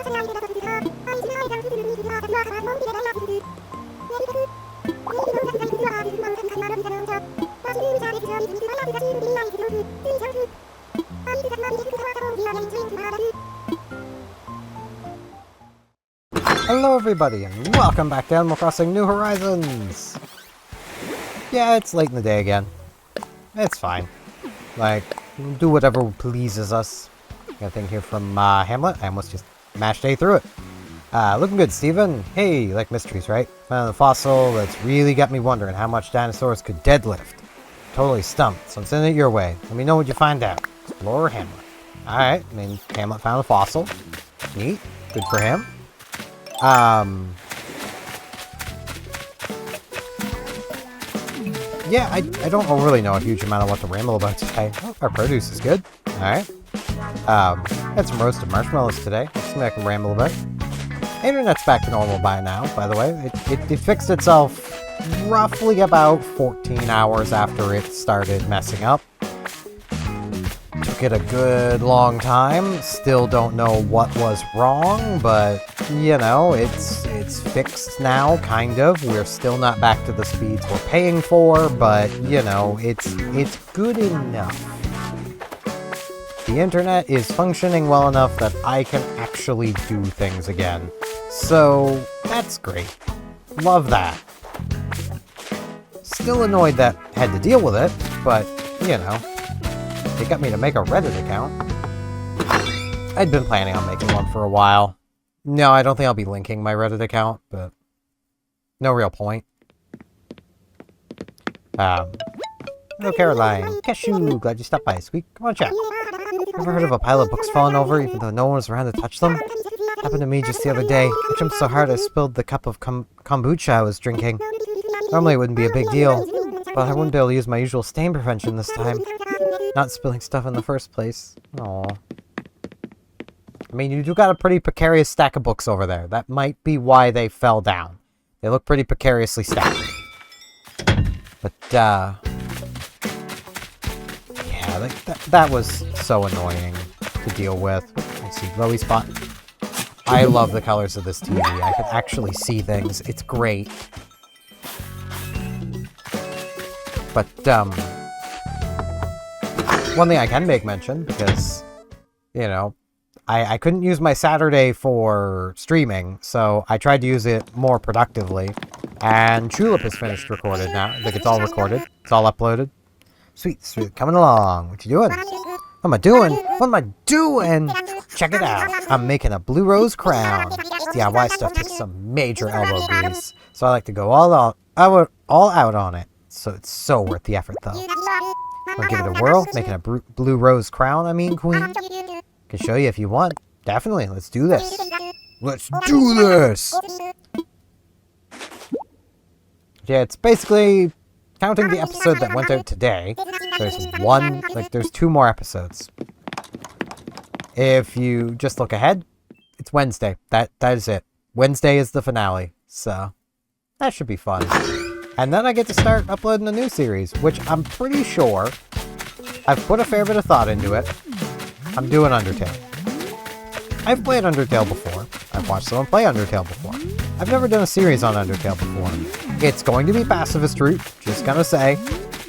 Hello everybody, and welcome back to Animal Crossing New Horizons! Yeah, it's late in the day again. It's fine. Like, we'll do whatever pleases us. Got a thing here from Hamlet. I almost just mashed A through it. Looking good, Steven. Hey, you like mysteries, right? Found a fossil that's really got me wondering how much dinosaurs could deadlift. Totally stumped, so I'm sending it your way. Let me know what you find out. Explorer Hamlet. Alright, I mean, Hamlet found a fossil. Neat. Good for him. Yeah, I don't really know a huge amount of what to ramble about today. Oh, our produce is good. Alright. Had some roasted marshmallows today. Something I can ramble about. Internet's back to normal by now, by the way. It fixed itself roughly about 14 hours after it started messing up. Took it a good long time. Still don't know what was wrong, but, you know, it's fixed now, kind of. We're still not back to the speeds we're paying for, but, you know, it's good enough. The internet is functioning well enough that I can actually do things again. So, that's great. Love that. Still annoyed that I had to deal with it, but, you know, it got me to make a Reddit account. I'd been planning on making one for a while. No, I don't think I'll be linking my Reddit account, but no real point. Hello, Caroline. Cashew, glad you stopped by. Sweet, come on, chat. Ever heard of a pile of books falling over, even though no one was around to touch them? Happened to me just the other day. I jumped so hard I spilled the cup of kombucha I was drinking. Normally it wouldn't be a big deal, but I wouldn't be able to use my usual stain prevention this time. Not spilling stuff in the first place. Aww. I mean, you do got a pretty precarious stack of books over there. That might be why they fell down. They look pretty precariously stacked. But, yeah, like, that was so annoying to deal with. I see glowy spot. I love the colors of this TV. I can actually see things. It's great. But, one thing I can make mention, because, you know, I couldn't use my Saturday for streaming, so I tried to use it more productively. And Tulip is finished recorded now. Like, it's all recorded. It's all uploaded. Sweet, sweet. Coming along. What you doing? What am I doing? What am I doing? Check it out. I'm making a blue rose crown. This DIY stuff takes some major elbow grease, so I like to go all out on it. So it's so worth the effort, though. I'll give it a whirl. Making a blue rose crown, I mean, queen. Can show you if you want. Definitely. Let's do this. Let's do this! Yeah, it's basically counting the episode that went out today. There's 2 more episodes. If you just look ahead, it's Wednesday. That is it. Wednesday is the finale. So, that should be fun. And then I get to start uploading a new series, which I'm pretty sure I've put a fair bit of thought into it. I'm doing Undertale. I've played Undertale before. I've watched someone play Undertale before. I've never done a series on Undertale before. It's going to be Pacifist Route, just gonna say.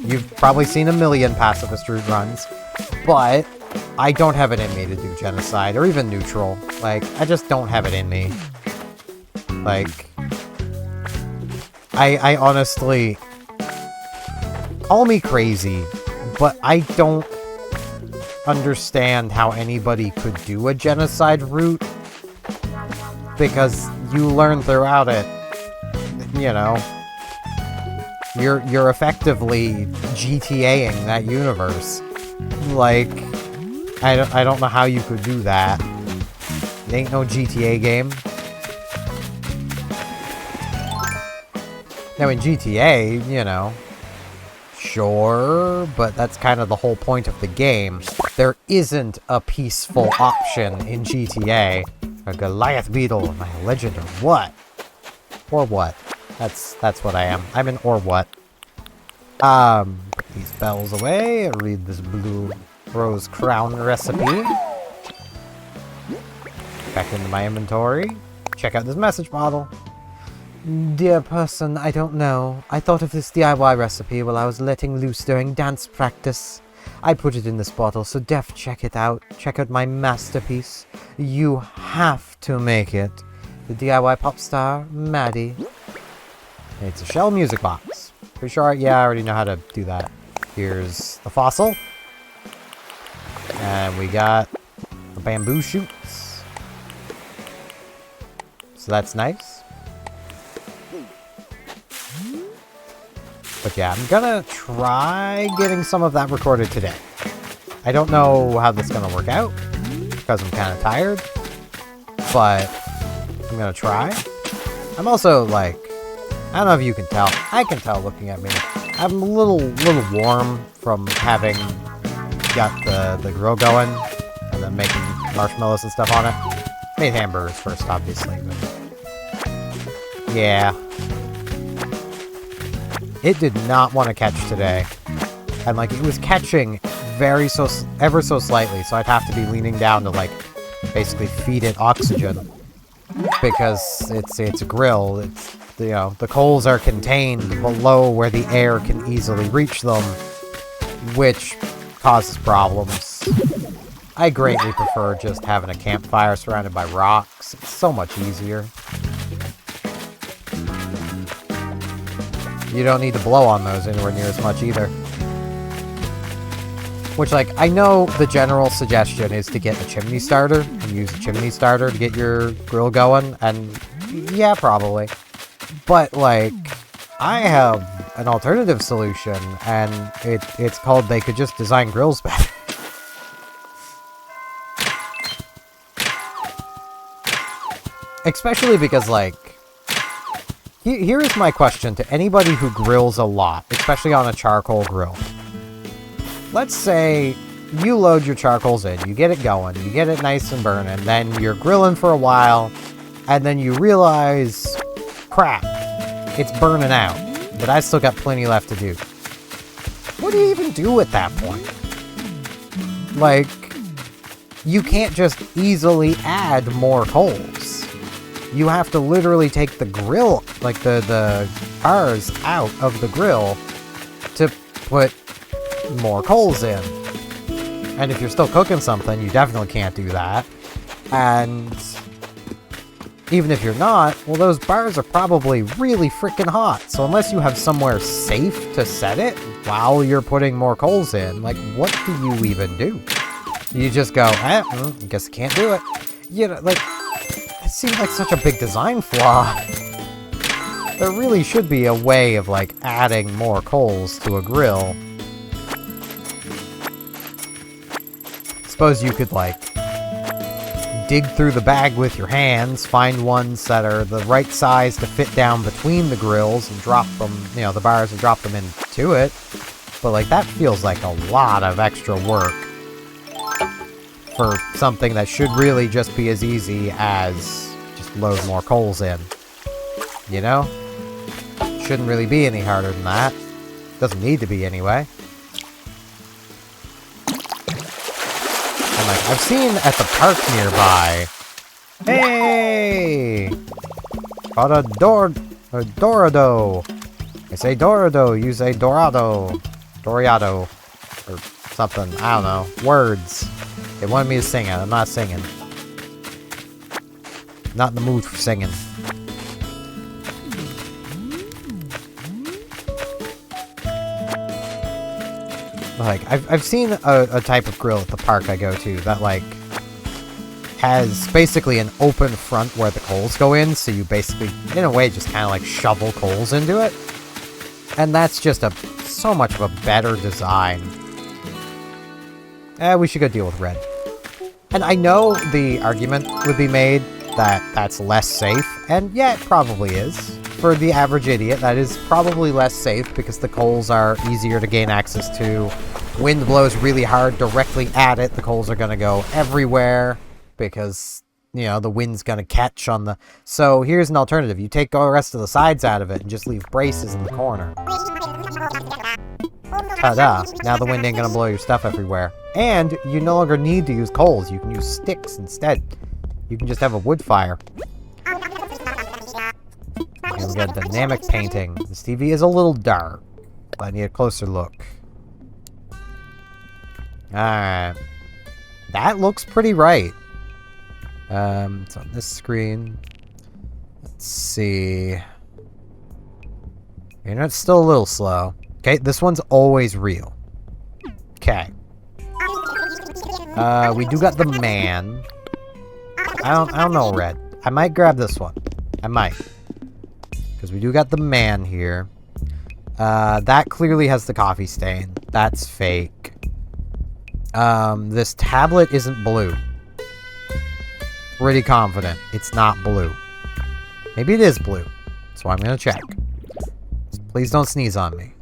You've probably seen a million Pacifist Route runs, but I don't have it in me to do Genocide, or even Neutral. Like, I just don't have it in me. Like, I honestly... Call me crazy, but I don't understand how anybody could do a Genocide route, because you learn throughout it, you know, you're effectively GTAing that universe. Like, I don't know how you could do that. It ain't no GTA game. Now in GTA, you know, sure, but that's kind of the whole point of the game. There isn't a peaceful option in GTA. A Goliath beetle, am I a legend or what? Or what? That's what I am. I'm an or what. Put these bells away. Read this blue rose crown recipe. Back into my inventory. Check out this message bottle. Dear person, I don't know. I thought of this DIY recipe while I was letting loose during dance practice. I put it in this bottle, so def check it out. Check out my masterpiece. You have to make it. The DIY pop star, Maddie. It's a shell music box. Pretty sure, yeah, I already know how to do that. Here's the fossil. And we got the bamboo shoots. So that's nice. But yeah, I'm gonna try getting some of that recorded today. I don't know how this is gonna work out, because I'm kind of tired. But I'm gonna try. I'm also like, I don't know if you can tell. I can tell looking at me. I'm a little warm from having got the grill going and then making marshmallows and stuff on it. Made hamburgers first, obviously. But yeah. It did not want to catch today. And like, it was catching ever so slightly, so I'd have to be leaning down to like basically feed it oxygen. Because it's a grill. It's, you know, the coals are contained below where the air can easily reach them, which causes problems. I greatly prefer just having a campfire surrounded by rocks. It's so much easier. You don't need to blow on those anywhere near as much either. Which, like, I know the general suggestion is to get a chimney starter and use a chimney starter to get your grill going, and yeah, probably. But, like, I have an alternative solution, and it's called they could just design grills better. Especially because, like, here is my question to anybody who grills a lot, especially on a charcoal grill. Let's say you load your charcoals in, you get it going, you get it nice and burning, then you're grilling for a while, and then you realize, crap, it's burning out, but I still got plenty left to do. What do you even do at that point? Like, you can't just easily add more coals. You have to literally take the grill, like the bars out of the grill to put more coals in. And if you're still cooking something, you definitely can't do that. And even if you're not, well, those bars are probably really freaking hot. So unless you have somewhere safe to set it while you're putting more coals in, like, what do you even do? You just go, I guess I can't do it. You know, like, it seems like such a big design flaw. There really should be a way of, like, adding more coals to a grill. Suppose you could, like, dig through the bag with your hands, find ones that are the right size to fit down between the grills and drop them, you know, the bars, and drop them into it. But, like, that feels like a lot of extra work for something that should really just be as easy as just load more coals in. You know? Shouldn't really be any harder than that. Doesn't need to be anyway. And like, I've seen at the park nearby. Hey! Caught a Dorado. I say Dorado, you say Dorado. Doriado. Or something, I don't know. Words. They wanted me to sing it. I'm not singing. Not in the mood for singing. Like, I've seen a type of grill at the park I go to that, like, has basically an open front where the coals go in, so you basically, in a way, just kind of, like, shovel coals into it. And that's just so much of a better design. We should go deal with red. And I know the argument would be made that that's less safe, and yeah, it probably is. For the average idiot, that is probably less safe because the coals are easier to gain access to. Wind blows really hard directly at it, the coals are going to go everywhere because, you know, the wind's going to catch on the... So here's an alternative. You take the rest of the sides out of it and just leave braces in the corner. Ta-da! Now the wind ain't gonna blow your stuff everywhere. And you no longer need to use coals, you can use sticks instead. You can just have a wood fire. Okay, we got dynamic painting. This TV is a little dark, but I need a closer look. Alright. That looks pretty right. It's on this screen. Let's see. Internet's still a little slow. Okay, this one's always real. Okay. We do got the man. I don't know, Red. I might grab this one. I might. Because we do got the man here. That clearly has the coffee stain. That's fake. This tablet isn't blue. Pretty confident it's not blue. Maybe it is blue. So I'm gonna check. Please don't sneeze on me.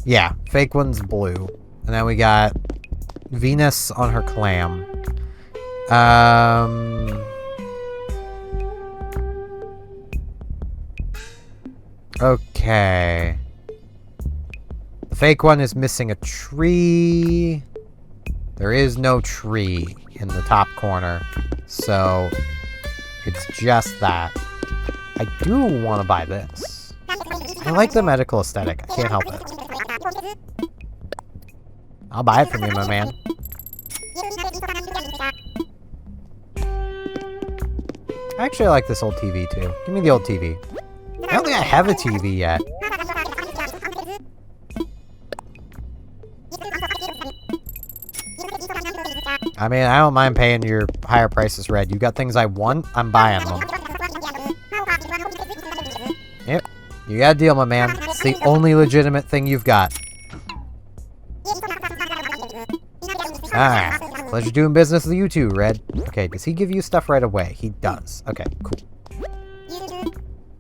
Yeah, fake one's blue. And then we got Venus on her clam. Okay. The fake one is missing a tree. There is no tree in the top corner. So, it's just that. I do want to buy this. I like the medical aesthetic. I can't help it. I'll buy it from you, my man. Actually, I like this old TV, too. Give me the old TV. I don't think I have a TV yet. I mean, I don't mind paying your higher prices, Red. You got things I want, I'm buying them. Yep. You got a deal, my man. It's the only legitimate thing you've got. Alright. Pleasure doing business with you too, Red. Okay, does he give you stuff right away? He does. Okay, cool.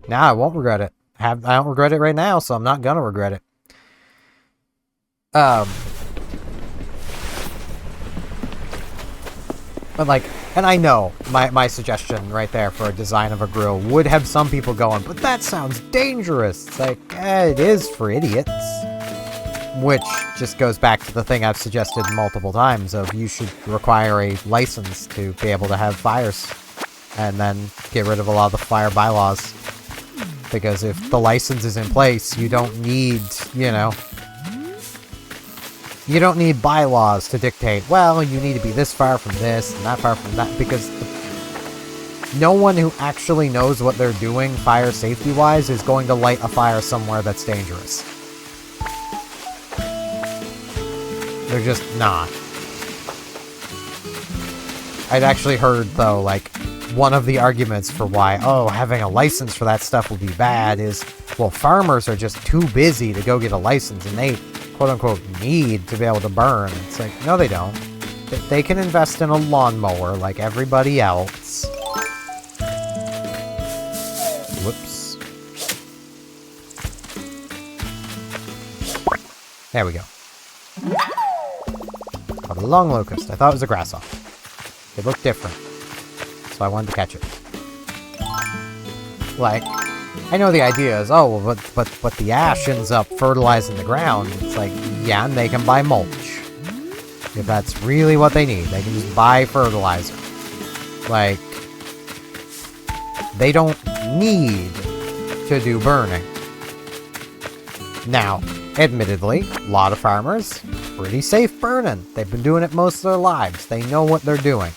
Nah, I won't regret it. I don't regret it right now, so I'm not gonna regret it. But like, and I know my suggestion right there for a design of a grill would have some people going, but that sounds dangerous. It's like, it is for idiots. Which just goes back to the thing I've suggested multiple times of you should require a license to be able to have fires. And then get rid of a lot of the fire bylaws. Because if the license is in place, you don't need, you know... You don't need bylaws to dictate, well, you need to be this far from this and that far from that, because no one who actually knows what they're doing fire safety-wise is going to light a fire somewhere that's dangerous. They're just not. I'd actually heard, though, like, one of the arguments for why, oh, having a license for that stuff would be bad is, well, farmers are just too busy to go get a license, and they, quote-unquote, need to be able to burn. It's like, no, they don't. They can invest in a lawnmower like everybody else. Whoops. There we go. Caught a long locust. I thought it was a grasshopper. It looked different. So I wanted to catch it. Like, I know the idea is, oh, but the ash ends up fertilizing the ground. It's like, yeah, and they can buy mulch. If that's really what they need, they can just buy fertilizer. Like, they don't need to do burning. Now, admittedly, a lot of farmers, pretty safe burning. They've been doing it most of their lives. They know what they're doing.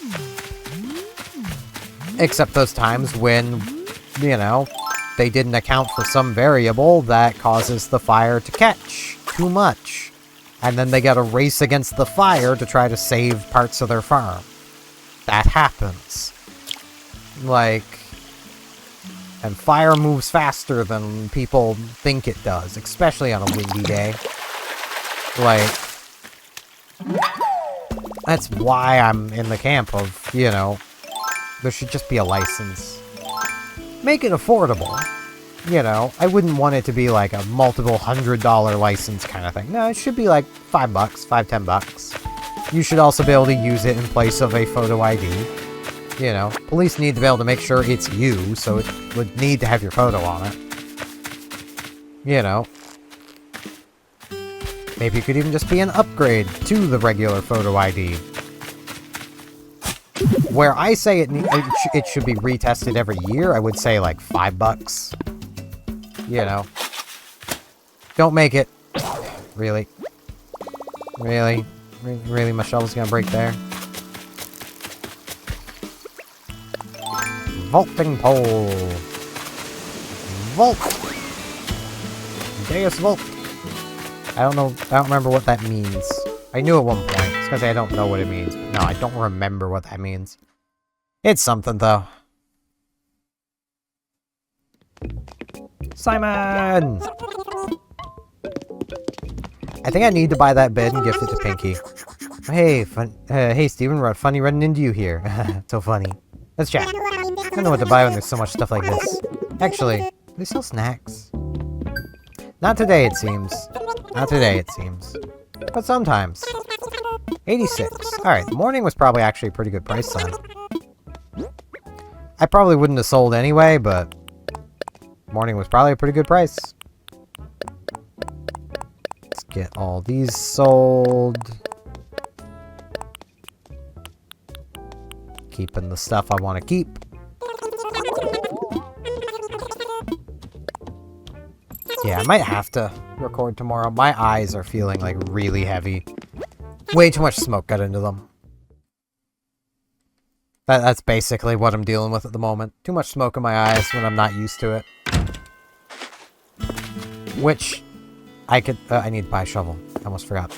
Except those times when, you know, they didn't account for some variable that causes the fire to catch too much. And then they gotta race against the fire to try to save parts of their farm. That happens. Like, and fire moves faster than people think it does, especially on a windy day. Like, that's why I'm in the camp of, you know, there should just be a license. Make it affordable. You know, I wouldn't want it to be like a multiple $100 license kind of thing. No, it should be like $5, $10. You should also be able to use it in place of a photo ID. You know, police need to be able to make sure it's you, so it would need to have your photo on it. You know. Maybe it could even just be an upgrade to the regular photo ID. Where I say it should be retested every year, I would say like $5. You know. Don't make it. Really? Really? Really, my shovel's gonna break there? Vaulting pole. Vault. Deus Vault. I don't remember what that means. I knew at one point. It's gonna say I don't know what it means. But no, I don't remember what that means. It's something, though. Simon! I think I need to buy that bed and gift it to Pinky. Hey, hey, Steven, funny running into you here. So funny. Let's chat. I don't know what to buy when there's so much stuff like this. Actually, do they sell snacks? Not today, it seems. Not today, it seems. But sometimes. 86. Alright, the morning was probably actually a pretty good price then. I probably wouldn't have sold anyway, but morning was probably a pretty good price. Let's get all these sold. Keeping the stuff I want to keep. Yeah, I might have to record tomorrow. My eyes are feeling like really heavy. Way too much smoke got into them. That's basically what I'm dealing with at the moment. Too much smoke in my eyes when I'm not used to it. Which, I need to buy a shovel. I almost forgot.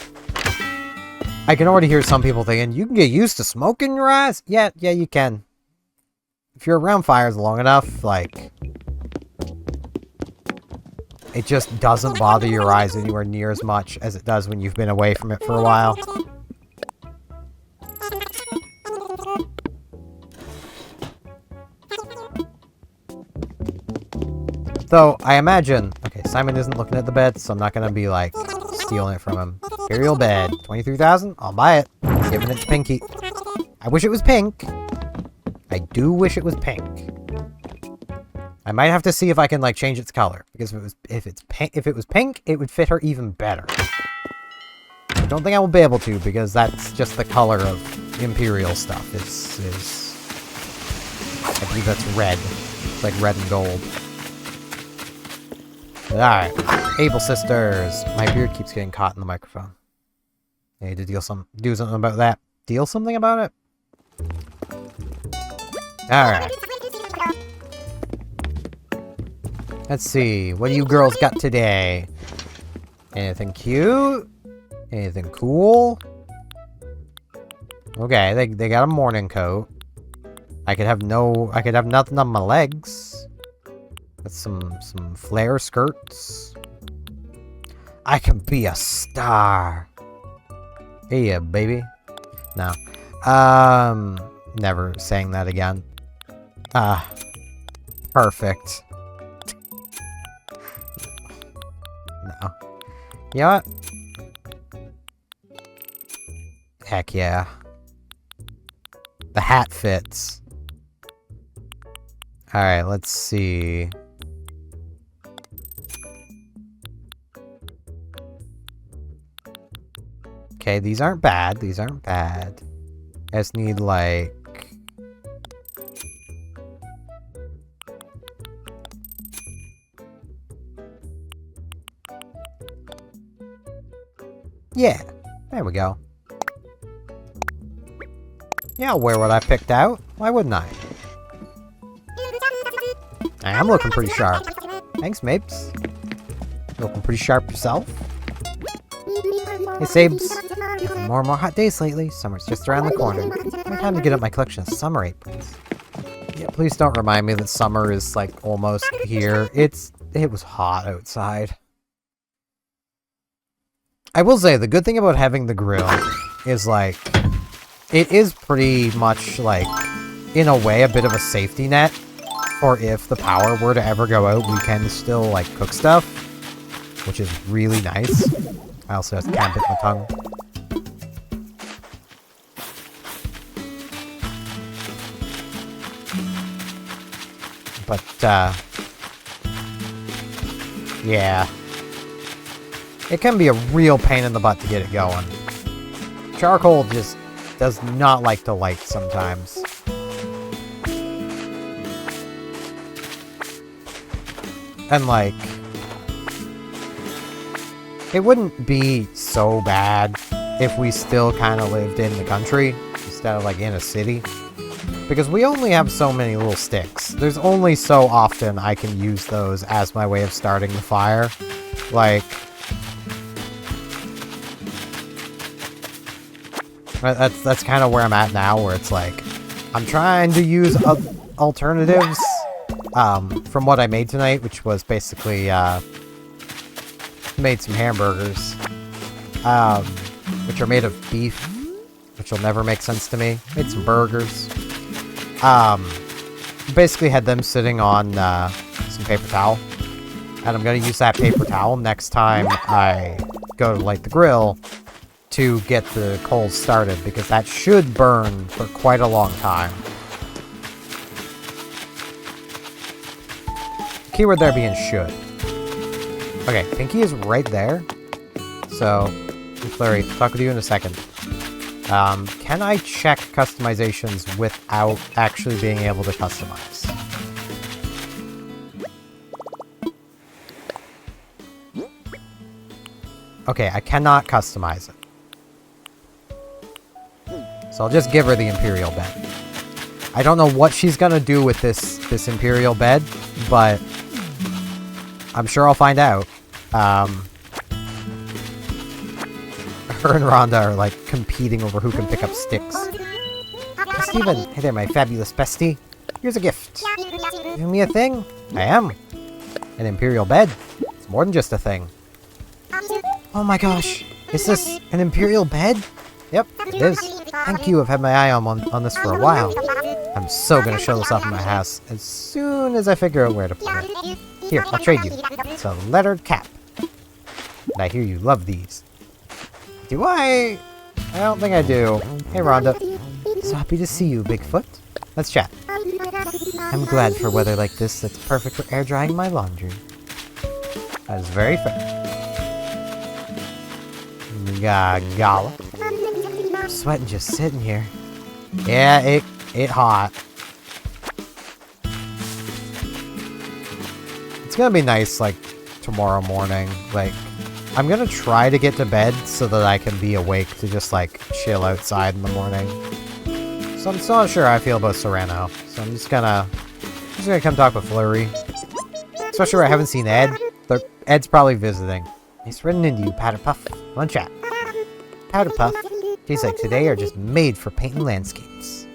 I can already hear some people thinking, you can get used to smoke in your eyes? Yeah, you can. If you're around fires long enough, like, it just doesn't bother your eyes anywhere near as much as it does when you've been away from it for a while. Though, I imagine... Okay, Simon isn't looking at the bed, so I'm not gonna be, like, stealing it from him. Imperial bed. 23,000? I'll buy it. I'm giving it to Pinky. I wish it was pink. I do wish it was pink. I might have to see if I can, like, change its color. Because if it was pink, it would fit her even better. I don't think I will be able to, because that's just the color of Imperial stuff. I believe that's red. It's like red and gold. Alright. Able Sisters. My beard keeps getting caught in the microphone. I need to do something about that. Deal something about it? Alright. Let's see. What do you girls got today? Anything cute? Anything cool? Okay, they got a morning coat. I could have nothing on my legs. That's some flare skirts. I can be a star. Yeah, baby. No. Never saying that again. Perfect. No. You know what? Heck yeah. The hat fits. Alright, let's see. Okay, these aren't bad. These aren't bad. I just need, like... Yeah, there we go. Yeah, I'll wear what I picked out. Why wouldn't I? I am looking pretty sharp. Thanks, Mapes. Looking pretty sharp yourself. Hey, Sabes. Having more and more hot days lately. Summer's just around the corner. My time to get up my collection of summer aprons. Yeah, please don't remind me that summer is, like, almost here. It was hot outside. I will say, the good thing about having the grill is, like, it is pretty much, like, in a way, a bit of a safety net for if the power were to ever go out, we can still, like, cook stuff, which is really nice. I also can't hit my tongue. But, yeah. It can be a real pain in the butt to get it going. Charcoal just does not like to light sometimes. And, like, it wouldn't be so bad if we still kind of lived in the country instead of, like, in a city. Because we only have so many little sticks. There's only so often I can use those as my way of starting the fire. Like, that's kind of where I'm at now, where it's like, I'm trying to use alternatives from what I made tonight, which was basically made some hamburgers, which are made of beef, which will never make sense to me. Made some burgers. Basically had them sitting on some paper towel, and I'm going to use that paper towel next time I go to light the grill to get the coals started, because that should burn for quite a long time. Keyword there being should. Okay, Pinky is right there. So, Flurry, talk with you in a second. Can I check customizations without actually being able to customize? Okay, I cannot customize it. So I'll just give her the Imperial bed. I don't know what she's gonna do with this Imperial bed, but I'm sure I'll find out. Her and Rhonda are like competing over who can pick up sticks. Hey, Steven! Hey there, my fabulous bestie. Here's a gift. Give me a thing? I am. An Imperial bed. It's more than just a thing. Oh my gosh! Is this an Imperial bed? Yep, it is. Thank you, I've had my eye on this for a while. I'm so gonna show this off in my house as soon as I figure out where to put it. Here, I'll trade you. It's a lettered cap. And I hear you love these. Do I? I don't think I do. Hey, Rhonda. So happy to see you, Bigfoot. Let's chat. I'm glad for weather like this that's perfect for air drying my laundry. That is very fair. Gala. I'm sweating just sitting here. Yeah, it hot. It's gonna be nice, like, tomorrow morning. Like, I'm gonna try to get to bed so that I can be awake to just, like, chill outside in the morning. So I'm still not sure how I feel about Serrano. So I'm just gonna come talk with Flurry. Especially where I haven't seen Ed. Ed's probably visiting. He's running into you, Powderpuff. One chat. Powderpuff. Days like today are just made for painting landscapes.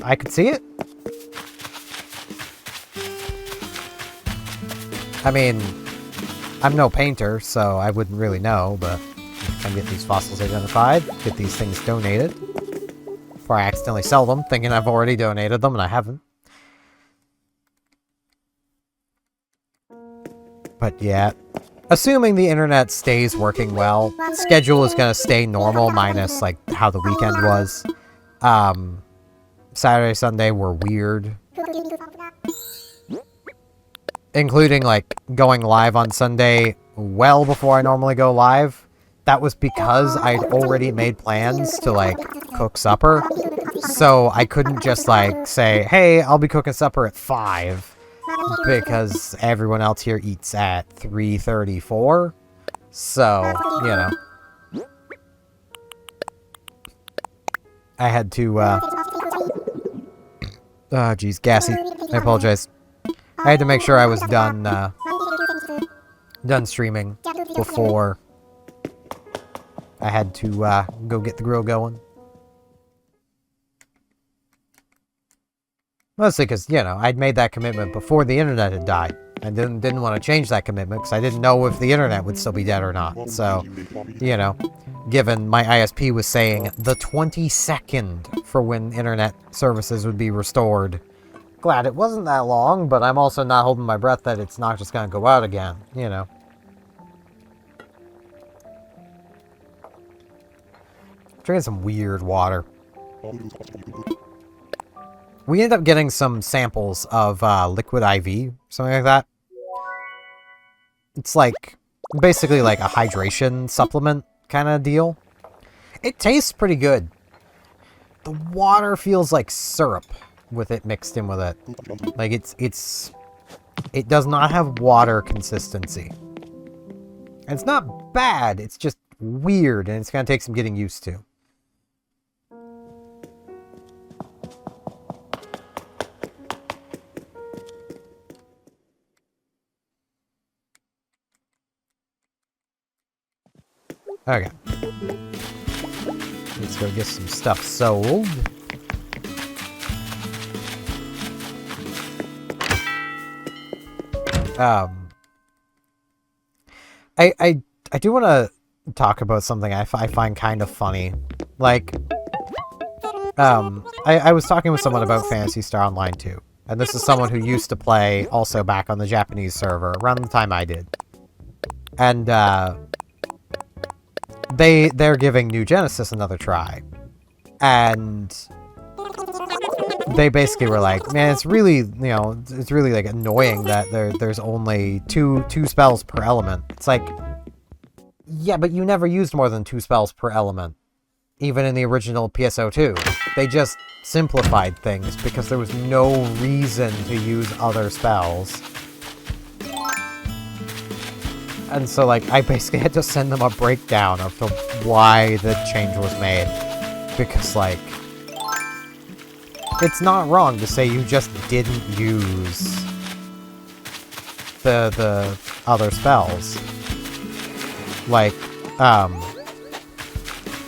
I could see it. I mean, I'm no painter, so I wouldn't really know, but I can get these fossils identified, get these things donated, before I accidentally sell them, thinking I've already donated them, and I haven't. But yeah, assuming the internet stays working well, schedule is going to stay normal, minus, like, how the weekend was. Saturday, Sunday were weird. Including, like, going live on Sunday well before I normally go live. That was because I'd already made plans to, like, cook supper. So I couldn't just, like, say, hey, I'll be cooking supper at 5. Because everyone else here eats at 3:34. So, you know. I had to, oh, geez, gassy. I apologize. I had to make sure I was done streaming before I had to go get the grill going. Mostly because, you know, I'd made that commitment before the internet had died. I didn't want to change that commitment because I didn't know if the internet would still be dead or not. So, you know, given my ISP was saying the 22nd for when internet services would be restored. Glad it wasn't that long, but I'm also not holding my breath that it's not just going to go out again, you know. Drinking some weird water. We ended up getting some samples of liquid IV, something like that. It's like, basically like a hydration supplement kind of deal. It tastes pretty good. The water feels like syrup with it mixed in with it. Like, it's It does not have water consistency. And it's not bad, it's just weird, and it's going to take some getting used to. Okay. Let's go get some stuff sold. I do want to talk about something I find kind of funny. Like, I was talking with someone about Phantasy Star Online too. And this is someone who used to play also back on the Japanese server around the time I did. And, they're giving New Genesis another try. And they basically were like, man, it's really, you know, it's really like annoying that there's only two spells per element. It's like, yeah, but you never used more than 2 spells per element. Even in the original PSO2. They just simplified things because there was no reason to use other spells. And so, like, I basically had to send them a breakdown of why the change was made. Because, like, it's not wrong to say you just didn't use the other spells. Like,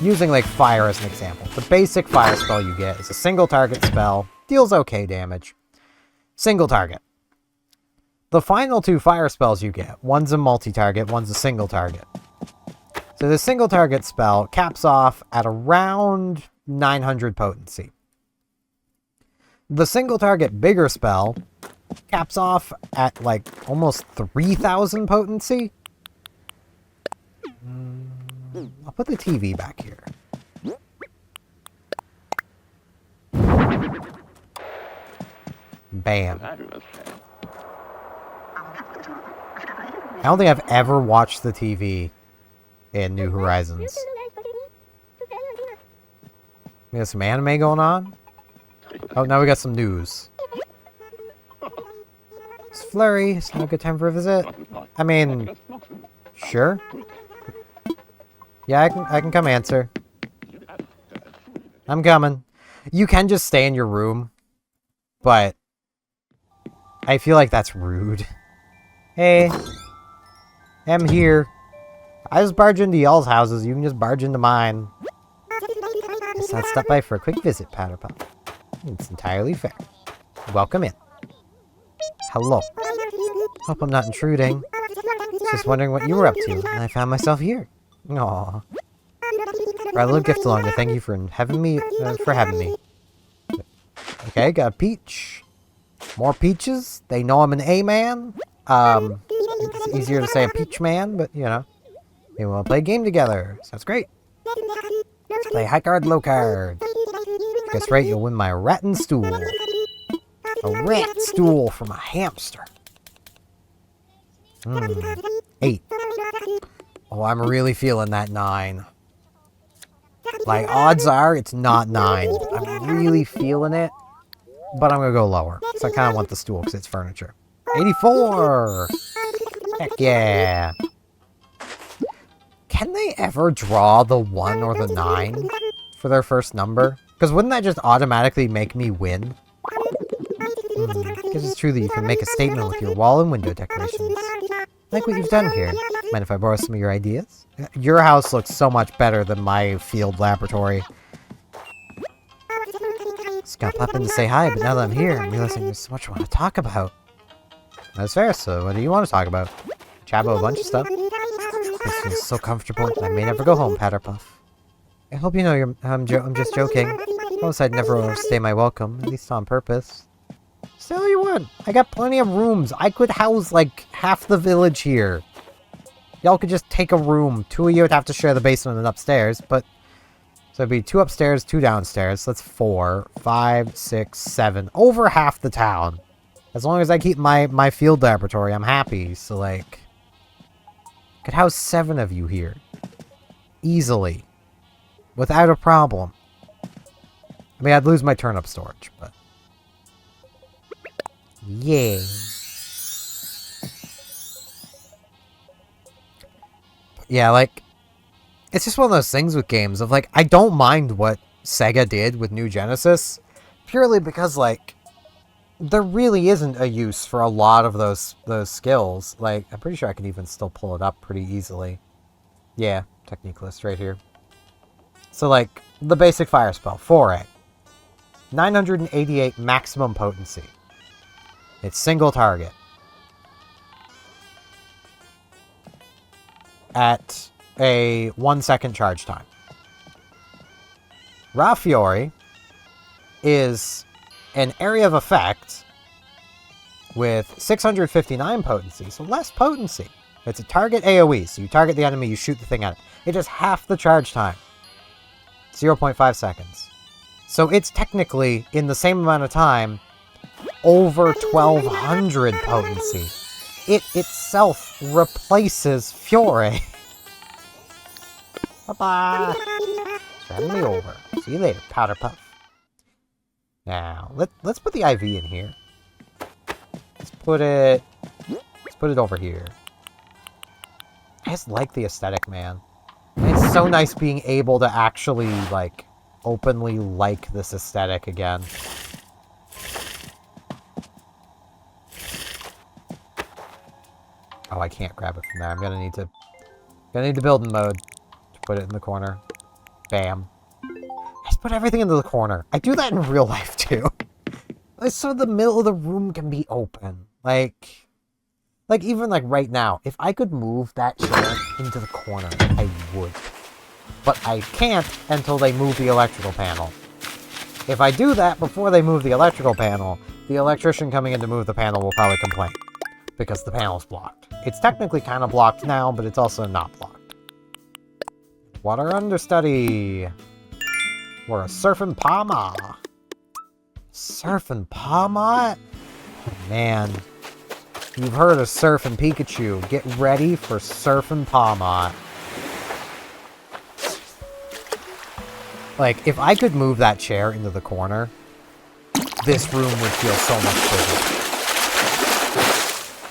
using, like, fire as an example. The basic fire spell you get is a single target spell, deals okay damage. Single target. The final 2 fire spells you get, one's a multi-target, one's a single target. So the single target spell caps off at around 900 potency. The single target bigger spell caps off at like almost 3000 potency. I'll put the TV back here. Bam. I don't think I've ever watched the TV in New Horizons. We got some anime going on? Oh, now we got some news. It's Flurry. It's not a good time for a visit. I mean, sure. Yeah, I can come answer. I'm coming. You can just stay in your room, but I feel like that's rude. Hey, I'm here. I just barge into y'all's houses. You can just barge into mine. Guess I'd stop by for a quick visit, Powderpuff. It's entirely fair. Welcome in. Hello. Hope I'm not intruding. Just wondering what you were up to, and I found myself here. Aww. Brought a little gift along to thank you for having me. Okay, got a peach. More peaches. They know I'm an A-man. It's easier to say a peach man, but you know. We want to play a game together. Sounds great. Let's play high card, low card. Guess right, you'll win my rat and stool. A rat stool from a hamster. 8. Oh, I'm really feeling that 9. Like, odds are it's not 9. I'm really feeling it. But I'm going to go lower. Because I kind of want the stool because it's furniture. 84! Heck yeah! Can they ever draw the 1 or the 9 for their first number? Because wouldn't that just automatically make me win? Because it's true that you can make a statement with your wall and window decorations. Like what you've done here. Mind if I borrow some of your ideas? Your house looks so much better than my field laboratory. Just gotta pop in to say hi, but now that I'm here, I'm realizing there's so much I want to talk about. That's fair, so what do you want to talk about? Chat about a bunch of stuff. This feels so comfortable, I may never go home, Powderpuff. I hope you know I'm just joking. Promise I'd never overstay my welcome, at least on purpose. Say all you want. I got plenty of rooms. I could house, like, half the village here. Y'all could just take a room. 2 of you would have to share the basement and upstairs, but... So it'd be 2 upstairs, 2 downstairs. So that's 4, 5, 6, 7. Over half the town. As long as I keep my field laboratory, I'm happy. So, like... I could house 7 of you here. Easily. Without a problem. I mean, I'd lose my turnip storage, but... Yeah. Yeah, like, it's just one of those things with games of, like, I don't mind what Sega did with New Genesis, purely because, like, there really isn't a use for a lot of those skills. Like, I'm pretty sure I can even still pull it up pretty easily. Yeah, technique list right here. So, like, the basic fire spell, 4A. 988 maximum potency. It's single target. At a 1-second charge time. Raw Fury is an area of effect with 659 potency, so less potency. It's a target AoE, so you target the enemy, you shoot the thing at it. It is half the charge time. 0.5 seconds. So it's technically, in the same amount of time, over 1200 potency. It itself replaces Fury. Bye-bye. Send me over. See you later, Powder Puff. Now, let's put the IV in here. Let's put it over here. I just like the aesthetic, man. It's so nice being able to actually, like, openly like this aesthetic again. Oh, I can't grab it from there. I'm gonna need to build in mode to put it in the corner. Bam. I just put everything into the corner. I do that in real life too. So the middle of the room can be open. Like even like right now, if I could move that chair into the corner, I would. But I can't until they move the electrical panel. If I do that before they move the electrical panel, the electrician coming in to move the panel will probably complain. Because the panel's blocked. It's technically kind of blocked now, but it's also not blocked. Water understudy. We're a surfing Pama. Surfing Pama? Oh, man. You've heard of Surfing Pikachu. Get ready for Surfing Pama. Like, if I could move that chair into the corner, this room would feel so much bigger.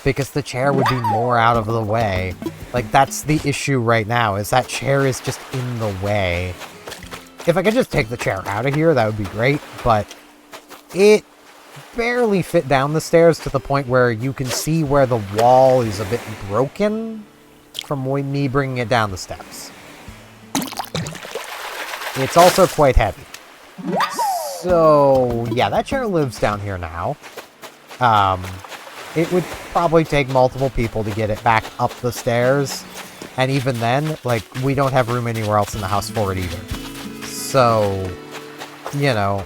Because the chair would be more out of the way. Like, that's the issue right now, is that chair is just in the way. If I could just take the chair out of here, that would be great, but it barely fit down the stairs to the point where you can see where the wall is a bit broken from me bringing it down the steps. It's also quite heavy. So, yeah, that chair lives down here now. It would probably take multiple people to get it back up the stairs. And even then, like, we don't have room anywhere else in the house for it either. So, you know.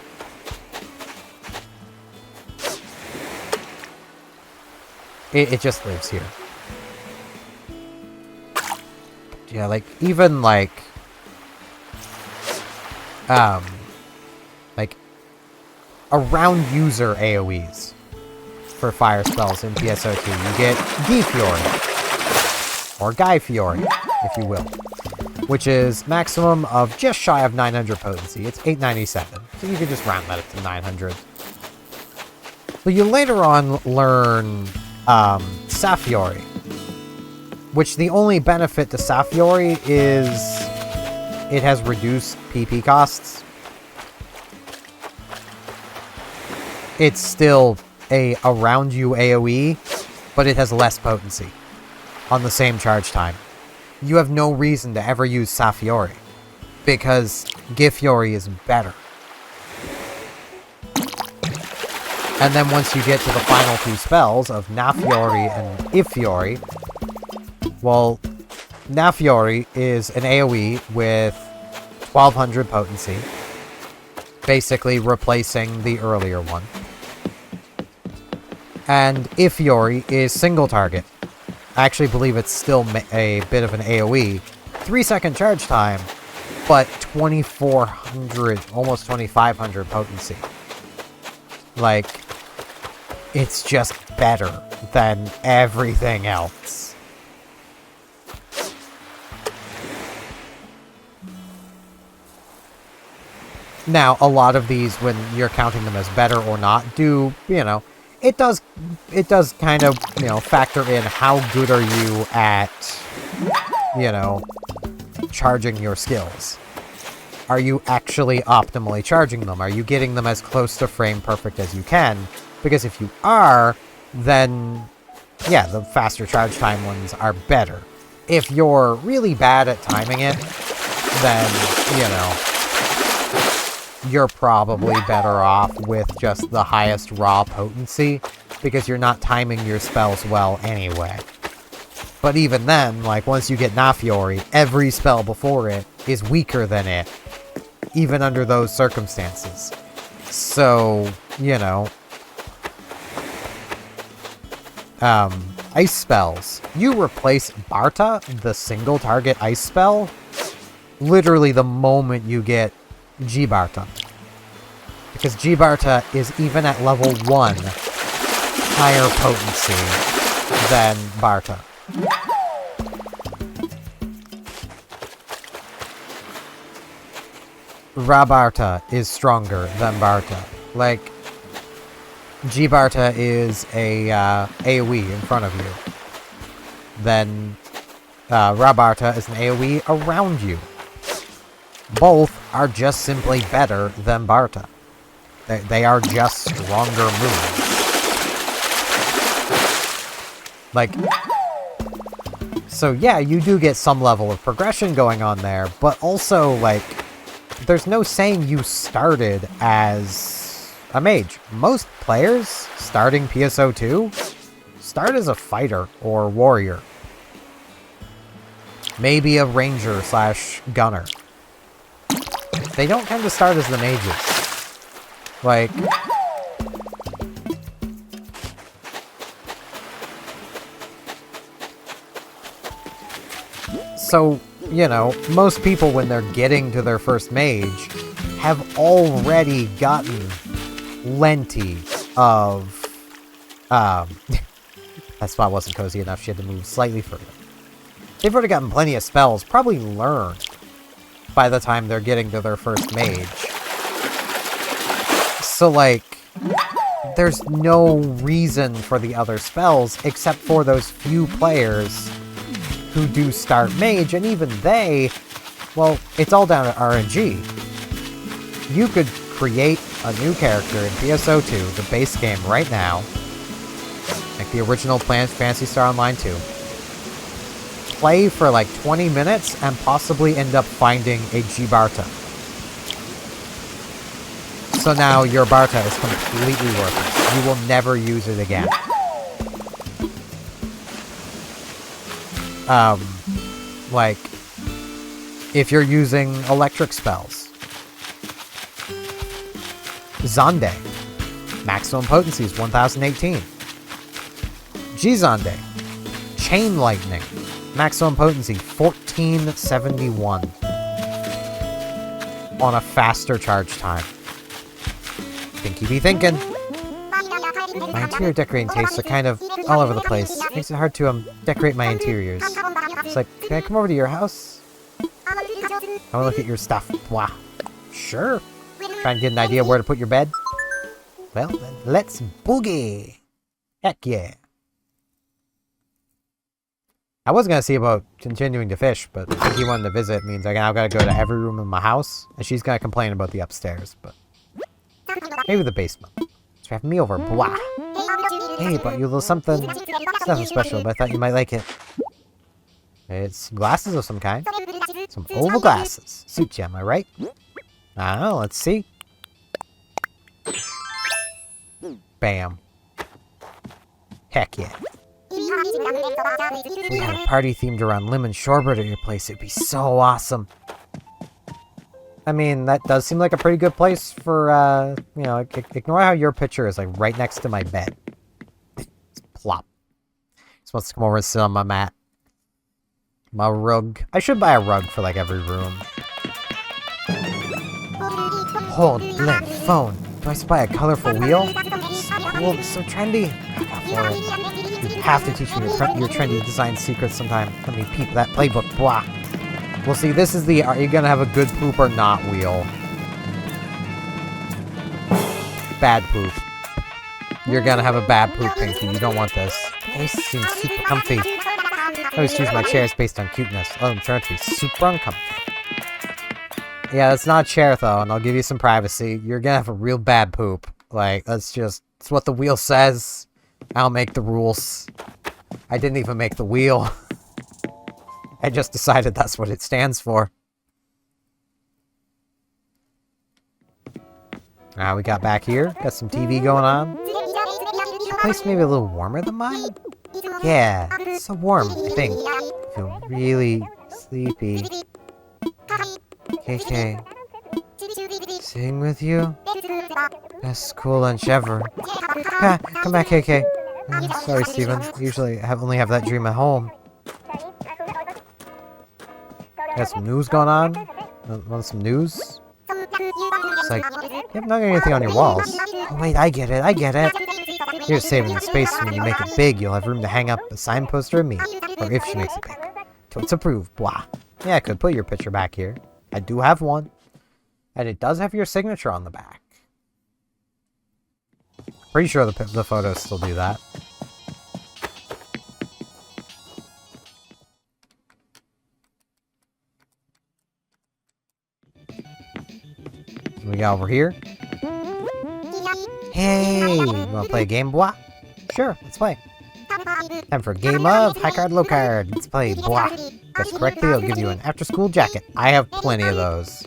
It just lives here. Yeah, like, even, like, around user AoEs for fire spells in PSO2, you get Guy Fury, or Guy Fury, if you will, which is maximum of just shy of 900 potency. It's 897, so you can just round that up to 900. But you later on learn Safiori, which the only benefit to Safiori is it has reduced PP costs. It's still a around you AoE, but it has less potency on the same charge time. You have no reason to ever use Safiori, because Gifury is better. And then once you get to the final two spells of Nafiori and Ifiori, well, Nafiori is an AoE with 1200 potency, basically replacing the earlier one. And Ifiori is single target. I actually believe it's still a bit of an AoE. 3-second charge time, but 2400, almost 2500 potency. Like, it's just better than everything else. Now, a lot of these, when you're counting them as better or not, do, you know, it does kind of, you know, factor in how good are you at, you know, charging your skills? Are you actually optimally charging them? Are you getting them as close to frame perfect as you can? Because if you are, then, yeah, the faster charge time ones are better. If you're really bad at timing it, then, you know, you're probably better off with just the highest raw potency, because you're not timing your spells well anyway. But even then, like, once you get Nafiori, every spell before it is weaker than it, even under those circumstances. So, you know, ice spells. You replace Barta, the single target ice spell, literally the moment you get G-Barta. Because G-Barta is even at level 1 higher potency than Barta. Rabarta is stronger than Barta. Like, G-Barta is a AoE in front of you. Then Rabarta is an AoE around you. Both are just simply better than Barta. They are just stronger moves. Like, so yeah, you do get some level of progression going on there, but also, like, there's no saying you started as a mage. Most players starting PSO2 start as a fighter or warrior. Maybe a ranger / gunner. They don't tend to start as the mages. Like, so, you know, most people when they're getting to their first mage have already gotten plenty of, that spot wasn't cozy enough, she had to move slightly further. They've already gotten plenty of spells, probably learned by the time they're getting to their first mage. So, like, there's no reason for the other spells except for those few players who do start mage, and even they, well, it's all down to RNG. You could create a new character in PSO2, the base game right now, like the original Phantasy Star Online 2, play for like 20 minutes, and possibly end up finding a G-Barta. So now your Barta is completely worthless. You will never use it again. Like, if you're using electric spells. Zonde. Maximum potency is 1018. G-Zonde. Chain Lightning. Maximum potency 1471. On a faster charge time. Thinky be thinking. My interior decorating tastes are kind of all over the place. Makes it hard to decorate my interiors. It's like, can I come over to your house? I want to look at your stuff. Wow. Sure. Try and get an idea where to put your bed? Well, then let's boogie. Heck yeah. I was going to see about continuing to fish, but Thinky wanted to visit means I now got to go to every room in my house, and she's going to complain about the upstairs, but maybe the basement. She's having me over. Blah. Hey, brought you a little something. It's nothing special, but I thought you might like it. It's glasses of some kind. Some oval glasses. Suit you, am I right? I don't know, let's see. Bam. Heck yeah. If we had a party themed around lemon sherbet at your place, it'd be so awesome. I mean, that does seem like a pretty good place for, you know, ignore how your picture is, like, right next to my bed. Plop. Just wants to come over and sit on my mat. My rug. I should buy a rug for, like, every room. Hold, blink, phone. Do I spy a colorful wheel? Cool, it's so trendy. You have to teach me your trendy design secrets sometime. Let me peep that playbook. Blah. Well, see, this is the are you gonna have a good poop or not wheel. Bad poop. You're gonna have a bad poop, Pinky. You don't want this. This seems super comfy. I always choose my chairs based on cuteness. Oh, I'm trying to be super uncomfortable. Yeah, that's not a chair though, and I'll give you some privacy. You're gonna have a real bad poop. Like, it's what the wheel says. I don't make the rules. I didn't even make the wheel. I just decided that's what it stands for. We got back here. Got some TV going on. Your place maybe a little warmer than mine? Yeah, it's so warm, I think. I feel really sleepy. KK, sitting with you? Best school lunch ever. Come back, KK. Sorry, Steven. Usually I only have that dream at home. Got some news going on? Want some news? It's like, you have not got anything on your walls. Oh wait, I get it. You're saving the space. When you make it big, you'll have room to hang up a sign poster of me. Or if she makes it big. Till it's approved, blah. Yeah, I could put your picture back here. I do have one. And it does have your signature on the back. Pretty sure the photos still do that. We got over here. Hey, you wanna play a game, blah? Sure, let's play. Time for a game of high card, low card. Let's play, blah. Guess correctly, I'll give you an after-school jacket. I have plenty of those.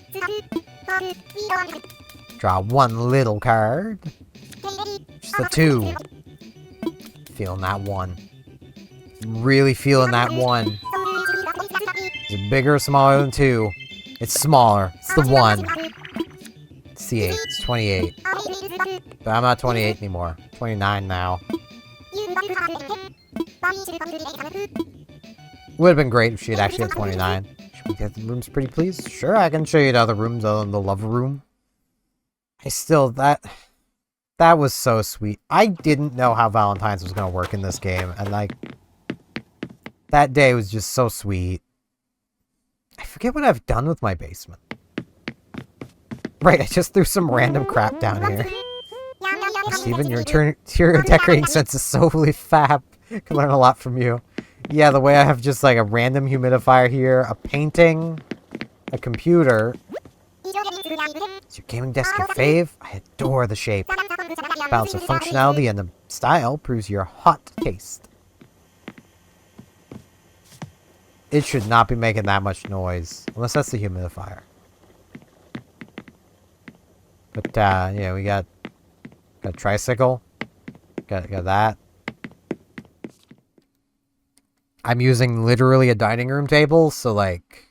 Draw one little card. Just a 2. Feeling that 1. Really feeling that 1. Is it bigger or smaller than 2? It's smaller. It's the 1. C8. It's 28. But I'm not 28 anymore. 29 now. Would have been great if she had actually had 29. Should we get the rooms pretty, please? Sure, I can show you the other rooms other than the love room. That was so sweet. I didn't know how Valentine's was going to work in this game. And, like, that day was just so sweet. I forget what I've done with my basement. Right, I just threw some random crap down here. Steven, your interior decorating sense is so really fab. I can learn a lot from you. Yeah, the way I have just like a random humidifier here, a painting, a computer. Is your gaming desk your fave? I adore the shape. Balance of functionality and the style proves your hot taste. It should not be making that much noise, unless that's the humidifier. But yeah, we got a tricycle. Got that. I'm using literally a dining room table, so like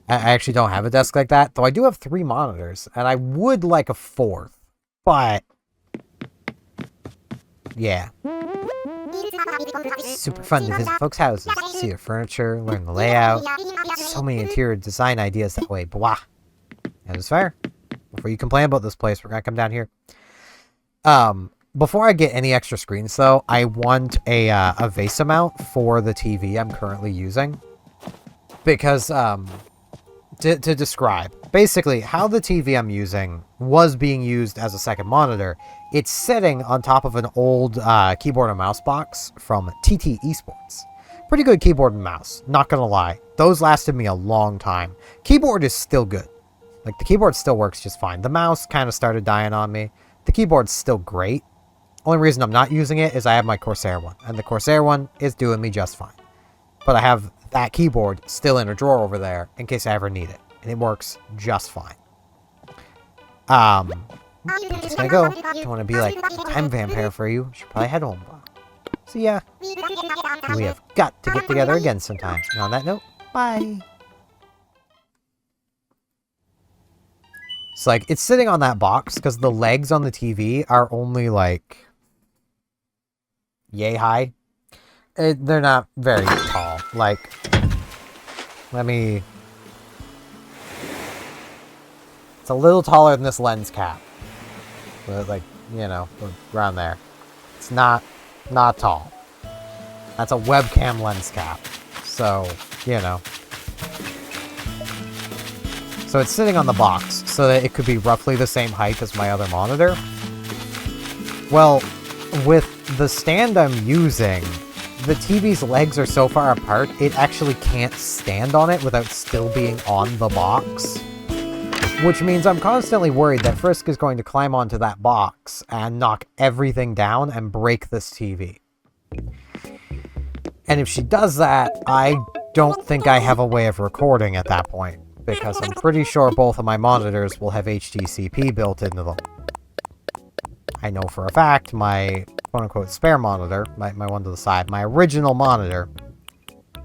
I actually don't have a desk like that. Though I do have 3 monitors, and I would like a 4th. But yeah. Super fun to visit folks' houses, see their furniture, learn the layout. So many interior design ideas that way. Blah. That is fair. Before you complain about this place, we're gonna come down here. Before I get any extra screens, though, I want a vase mount for the TV I'm currently using. Because, to describe, basically, how the TV I'm using was being used as a second monitor, it's sitting on top of an old keyboard and mouse box from TT Esports. Pretty good keyboard and mouse, not gonna lie. Those lasted me a long time. Keyboard is still good. Like, the keyboard still works just fine. The mouse kind of started dying on me. The keyboard's still great. Only reason I'm not using it is I have my Corsair one. And the Corsair one is doing me just fine. But I have that keyboard still in a drawer over there in case I ever need it. And it works just fine. I'm just gonna go. Don't want to be like a time vampire for you. Should probably head home. So yeah. We have got to get together again sometime. And on that note, bye. It's like, it's sitting on that box because the legs on the TV are only like yay high. They're not very tall. Like, let me... It's a little taller than this lens cap. But like, you know, around there. It's not tall. That's a webcam lens cap. So, you know. So it's sitting on the box so that it could be roughly the same height as my other monitor. Well, with the stand I'm using, the TV's legs are so far apart, it actually can't stand on it without still being on the box. Which means I'm constantly worried that Frisk is going to climb onto that box and knock everything down and break this TV. And if she does that, I don't think I have a way of recording at that point, because I'm pretty sure both of my monitors will have HDCP built into them. I know for a fact my quote-unquote spare monitor, my one to the side, my original monitor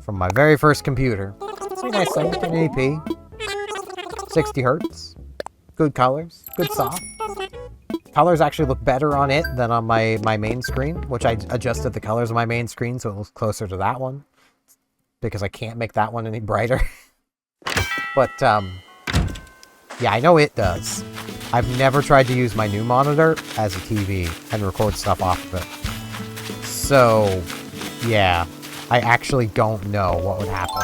from my very first computer, pretty nice thing, 1080p, 60 hertz, good colors, good soft. Colors actually look better on it than on my main screen, which I adjusted the colors of my main screen so it looks closer to that one, because I can't make that one any brighter. But, yeah, I know it does. I've never tried to use my new monitor as a TV and record stuff off of it. So, yeah, I actually don't know what would happen.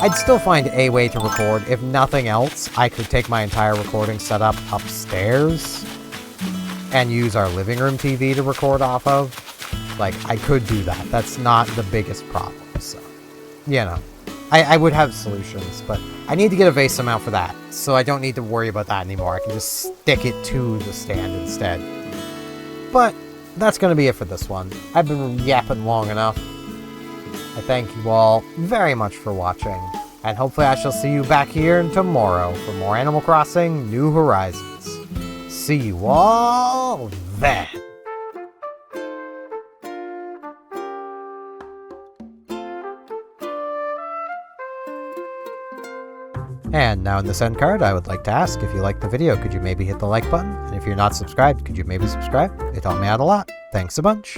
I'd still find a way to record. If nothing else, I could take my entire recording setup upstairs and use our living room TV to record off of. Like, I could do that. That's not the biggest problem, so, you know. I would have solutions, but I need to get a vase mount for that, so I don't need to worry about that anymore. I can just stick it to the stand instead. But that's going to be it for this one. I've been yapping long enough. I thank you all very much for watching, and hopefully I shall see you back here tomorrow for more Animal Crossing New Horizons. See you all then! And now in this end card, I would like to ask, if you liked the video, could you maybe hit the like button? And if you're not subscribed, could you maybe subscribe? It helped me out a lot. Thanks a bunch.